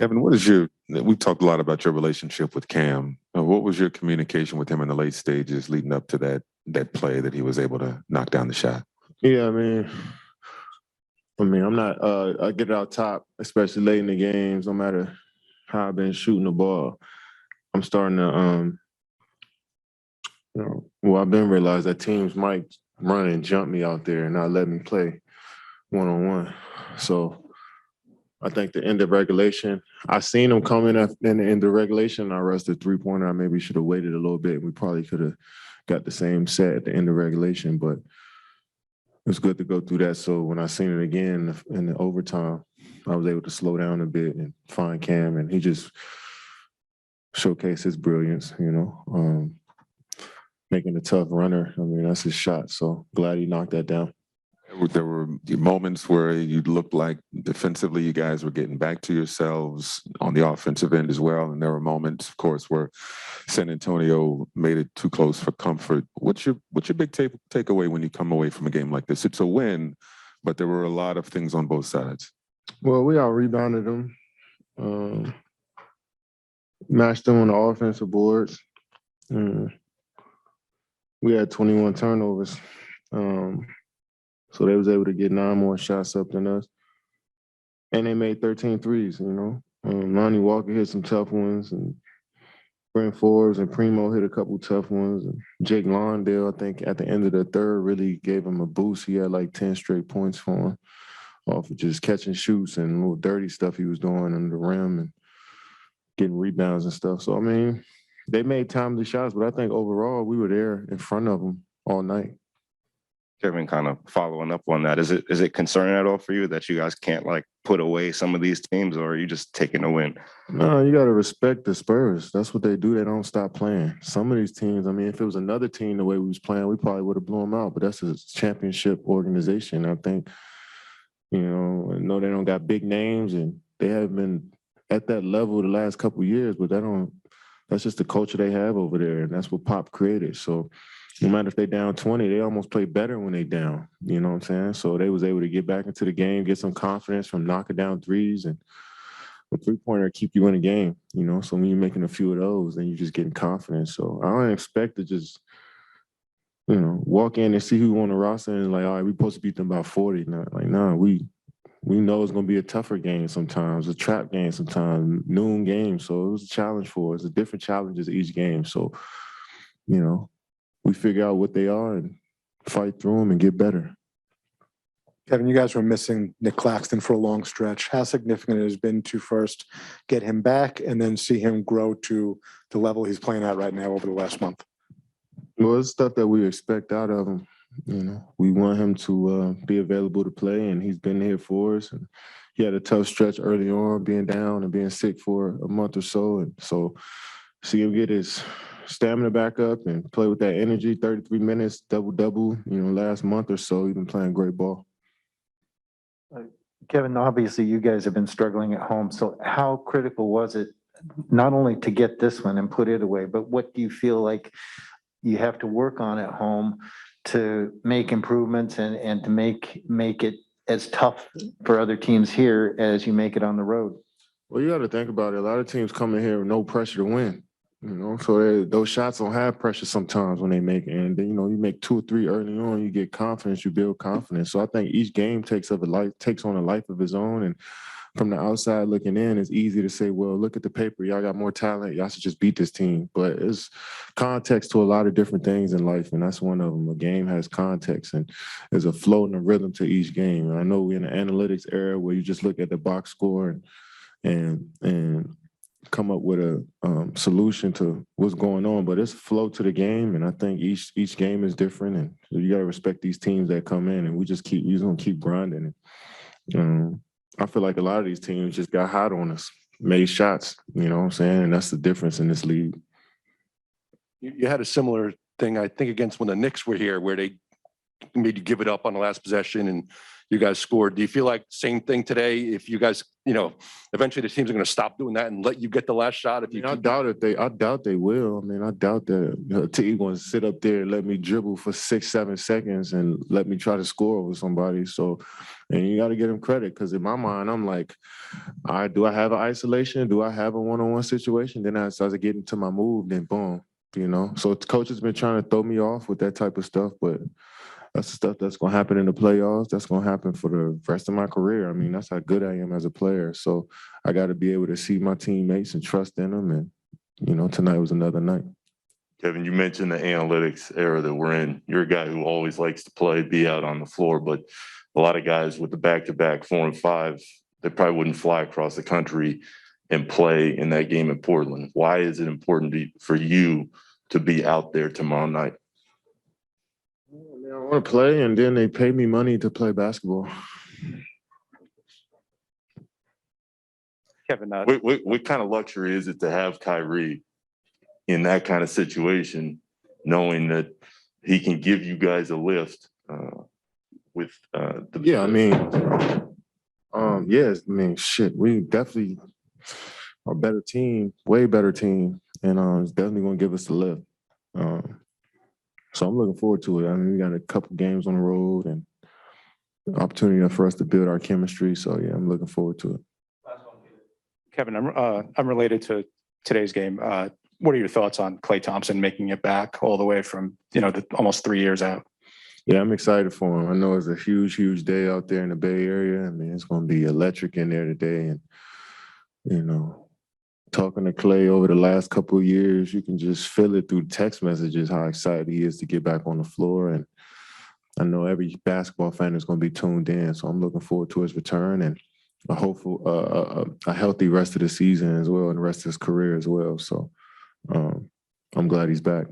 Kevin, we've talked a lot about your relationship with Cam. What was your communication with him in the late stages leading up to that play that he was able to knock down the shot? Yeah, I'm not. I get it out top, especially late in the games. No matter how I've been shooting the ball, I'm starting to, I've been realized that teams might run and jump me out there and not let me play one-on-one. So I think the end of regulation, I seen them coming in the end of regulation. I rushed the three-pointer. I maybe should have waited a little bit. We probably could have got the same set at the end of regulation, but it was good to go through that. So when I seen it again in the overtime, I was able to slow down a bit and find Cam, and he just showcased his brilliance, making a tough runner. That's his shot. So glad he knocked that down. There were moments where you looked like defensively you guys were getting back to yourselves on the offensive end as well. And there were moments, of course, where San Antonio made it too close for comfort. What's your big takeaway when you come away from a game like this? It's a win, but there were a lot of things on both sides. Well, we out rebounded them, matched them on the offensive boards. We had 21 turnovers. So they was able to get 9 more shots up than us. And they made 13 threes, Lonnie Walker hit some tough ones, and Brent Forbes and Primo hit a couple tough ones. And Jake Lawndale, I think, at the end of the third really gave him a boost. He had like 10 straight points for him off of just catching shoots and little dirty stuff he was doing under the rim and getting rebounds and stuff. So, they made timely shots, but I think overall we were there in front of them all night. Kevin, kind of following up on that, is it concerning at all for you that you guys can't put away some of these teams, or are you just taking a win? No, you got to respect the Spurs. That's what they do. They don't stop playing. Some of these teams, if it was another team the way we was playing, we probably would have blew them out. But that's a championship organization. I think, I know they don't got big names, and they have been at that level the last couple of years. But that's just the culture they have over there, and that's what Pop created. So no matter if they down 20, they almost play better when they down. You know what I'm saying? So they was able to get back into the game, get some confidence from knocking down threes, and a three-pointer keep you in the game, So when you're making a few of those, then you're just getting confidence. So I don't expect to just, walk in and see who on the roster and all right, we're supposed to beat them by 40. We know it's going to be a tougher game sometimes, a trap game sometimes, noon game. So it was a challenge for us. It's different challenges each game. So, we figure out what they are and fight through them and get better. Kevin, you guys were missing Nick Claxton for a long stretch. How significant it has been to first get him back and then see him grow to the level he's playing at right now over the last month? Well, it's stuff that we expect out of him. We want him to be available to play, and he's been here for us. And he had a tough stretch early on, being down and being sick for a month or so. And so see him get his stamina back up and play with that energy, 33 minutes, double-double, last month or so, he's been playing great ball. Kevin, obviously you guys have been struggling at home. So how critical was it not only to get this one and put it away, but what do you feel like you have to work on at home to make improvements and to make it as tough for other teams here as you make it on the road? Well, you got to think about it. A lot of teams come in here with no pressure to win. So those shots don't have pressure sometimes when they make it. And then, you make 2 or 3 early on, you get confidence, you build confidence. So I think each game takes on a life of its own. And from the outside looking in, it's easy to say, well, look at the paper. Y'all got more talent. Y'all should just beat this team. But it's context to a lot of different things in life, and that's one of them. A game has context, and there's a flow and a rhythm to each game. And I know we're in the analytics era where you just look at the box score and come up with a solution to what's going on, but it's flow to the game, and I think each game is different, and so you got to respect these teams that come in, and we just gonna keep grinding. I feel like a lot of these teams just got hot on us, made shots, you know what I'm saying, and that's the difference in this league. You had a similar thing, I think, against when the Knicks were here, where they made you give it up on the last possession, and you guys scored. Do you feel like same thing today? If you guys, eventually the teams are going to stop doing that and let you get the last shot. If you, I doubt they will. I mean, I doubt that a team going to sit up there and let me dribble for 6-7 seconds and let me try to score over somebody. So, and you got to give them credit because in my mind, I'm like, all right, do I have an isolation? Do I have a one-on-one situation? Then I started getting to my move, then boom, So the coach has been trying to throw me off with that type of stuff, but that's the stuff that's going to happen in the playoffs. That's going to happen for the rest of my career. I mean, that's how good I am as a player. So I got to be able to see my teammates and trust in them. And, tonight was another night. Kevin, you mentioned the analytics era that we're in. You're a guy who always likes to play, be out on the floor, but a lot of guys with the back-to-back 4 and 5, they probably wouldn't fly across the country and play in that game in Portland. Why is it important for you to be out there tomorrow night? I want to play, and then they pay me money to play basketball. Kevin, What kind of luxury is it to have Kyrie in that kind of situation, knowing that he can give you guys a lift with the? Yeah, yes, shit, we definitely are a better team, way better team, and it's definitely going to give us a lift. So I'm looking forward to it. I mean, we got a couple games on the road and opportunity for us to build our chemistry. So yeah, I'm looking forward to it. Kevin, I'm related to today's game. What are your thoughts on Klay Thompson making it back all the way from almost 3 years out? Yeah, I'm excited for him. I know it's a huge, huge day out there in the Bay Area. I mean, it's going to be electric in there today, and talking to Klay over the last couple of years, you can just feel it through text messages how excited he is to get back on the floor. And I know every basketball fan is going to be tuned in. So I'm looking forward to his return and a healthy rest of the season as well and the rest of his career as well. So I'm glad he's back.